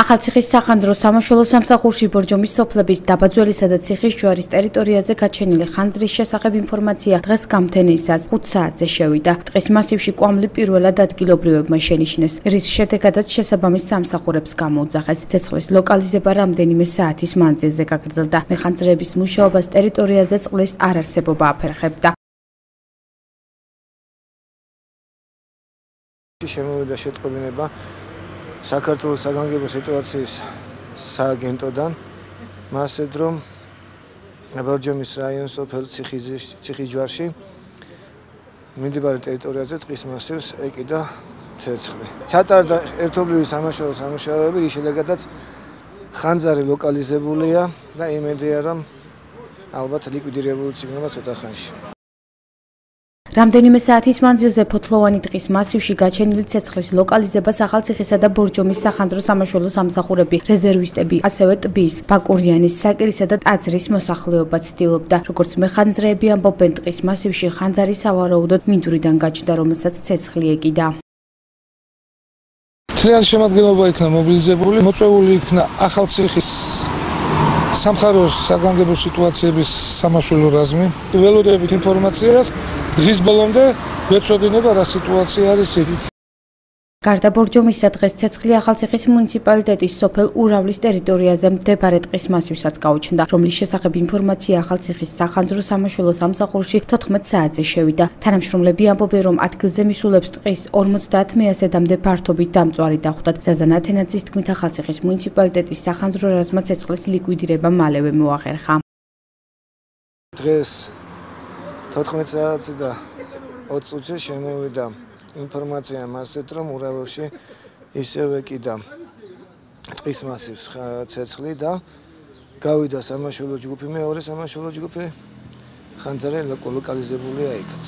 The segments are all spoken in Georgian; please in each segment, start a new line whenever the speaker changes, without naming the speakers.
ახალციხის სახანძრო სამაშველო სამსახურში ბორჯომის სოფლების დაბაძველისა და ციხის ჯვარის ტერიტორიაზე გაჩენილი ხანძრის შესახებ ინფორმაცია დღეს გამთენეისას 5 საათზე შევიდა. ტყის მასივში კვამლი პირველად ადგილობრივებმა შენიშნეს, რის შედეგადაც შესაბამის სამსახურებს გამოუძახეს. ცეცხლის ლოკალიზება რამდენიმე საათის მანძილზე გაგრძელდა. მეხანძრეების მუშაობას ტერიტორიაზე წყლის არარსებობა აფერხებდა.
შემოვიდა შეტყობინება საქართველოს საგანგებო სიტუაციის სააგენტოდან, მასეთ რომ ბორჯომის რაიონის სოფელ ციხის ჯვარში მიმდებარე ტერიტორიაზე ტყის მასივს ეკიდა ცეცხლი. ჩატარდა ერთობლივი სამაშველო სამუშაოები, რის შედეგადაც ხანძარი ლოკალიზებულია და იმედია რომ ალბათ ლიკვიდირებული იქნება ცოტა ხანში.
რამდენიმე საათის მანძილზე ფოთლოვანი ტყის მასივში გაჩენილი ცეცხლის ლოკალიზებას ახალციხისა და ბორჯომის სახანძრო სამაშველო სამსახურები, რეზერვისტები, ასევე ტბის, ბაკურიანის, საკირისა და ტაძრის მოსახლეობა ცდილობდა. როგორც მეხანძრეები ამბობენ, ტყის მასივში ხანძარი სავარაუდოდ მინდვრიდან გაჩნდა, რომელსაც ცეცხლი ეკიდა.
მთლიანი შემადგენლობა იქნა მობილიზებული, მოწვეული იქნა ახალციხის სამხარო საგანგებო სიტუაციების სამაშველო რაზმი. ველოდებით ინფორმაციას დღის ბოლომდე ვეცოდინება რა სიტუაცია არის იგი.
გარდა ბორჯომისა დღეს ცეცხლი ახალციხის მუნიციპალიტეტის სოფელ ურავლის ტერიტორიაზე მდებარე ტყის მასივსაც გაუჩნდა, რომლის შესახებ ინფორმაცია ახალციხის სახანძრო სამაშველო სამსახურში 14 საათზე შევიდა. თანამშრომლები ამბობენ, რომ ადგილზე მისულებს ტყის 50 მეასედამდე ფართობით დამწვარი დახვდათ. ზაზა ნათენაძის თქმით, ახალციხის მუნიციპალიტეტის სახანძრო რაზმმა ცეცხლის ლიკვიდირება მალევე მოახერხა.
დღეს 14 საათზე და 20 წუთზე შემოვიდა ინფორმაცია მასეთ რომ ურაველში ისევე ეკიდა ტყის მასივს ცეცხლი და გავიდა სამაშველო ჯგუფი, მეორე სამაშველო ჯგუფი ხანძარი ლოკალიზებულია იქაც.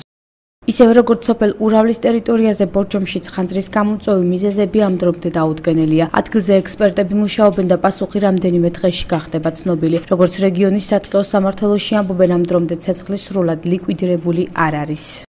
ისევე როგორც სოფელ ურავლის ტერიტორიაზე ბორჯომშიც ხანძრის გამოწვევის მიზეზები ამ დრომდე დაუდგენელია. ადგილზე ექსპერტები მუშაობენ და პასუხი რამდენიმე დღეში გახდება ცნობილი. როგორც რეგიონის სატყეო სამმართველოში ამბობენ, ამ დრომდე ცეცხლი სრულად ლიკვიდირებული არ არის.